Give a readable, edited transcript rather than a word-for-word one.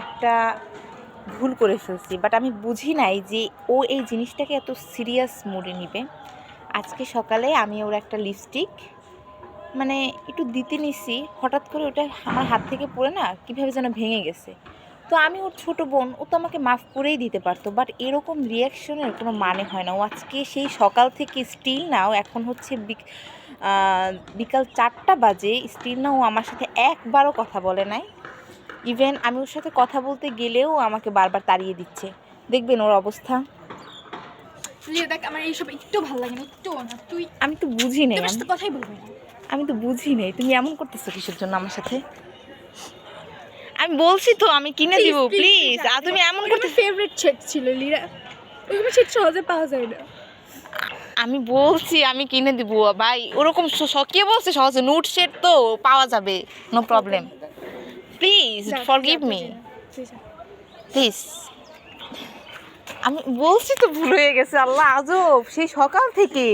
একটা ভুল করে ফেলছি, বাট আমি বুঝি নাই যে ও এই জিনিসটাকে এত সিরিয়াস মুডে নিবে। আজকে সকালে আমি ওর একটা লিপস্টিক মানে একটু দিতে নিছি, হঠাৎ করে ওটা আমার হাত থেকে পড়ে না কীভাবে যেন ভেঙে গেছে। তো আমি ওর ছোটো বোন, ও তো আমাকে মাফ করেই দিতে পারতো, বাট এরকম রিয়াকশনের কোনো মানে হয় না। ও আজকে সেই সকাল থেকে স্টিল নাও, এখন হচ্ছে বিকাল 4টা বাজে, স্টিল নাও ও আমার সাথে একবারও কথা বলে নাই। ইভেন আমি ওর সাথে কথা বলতে গেলেও আমাকে বারবার তাড়িয়ে দিচ্ছে। দেখবেন ওর অবস্থা। দেখ আমার এইসব একটু ভালো লাগে না, একটু না। আমি তো বুঝি নাই, তো কথাই বলবি না। আমি তো বুঝি নাই তুমি এমন করতেছো কিসের জন্য আমার সাথে। আমি বলছি তো আমি কিনে দিব, প্লিজ। আর তুমি এমন করতে, ফেভারিট শেড ছিল লিরা, ওইগুলো শেড সহজে পাওয়া যায় না। আমি বলছি আমি কিনে দিব ভাই, ওরকম কে বলছে সহজে? নুট শেড তো পাওয়া যাবে, no problem. Please forgive me, please. আমি বলছি তো ভুল হয়ে গেছে। আল্লাহ আজব, সেই সকাল থেকে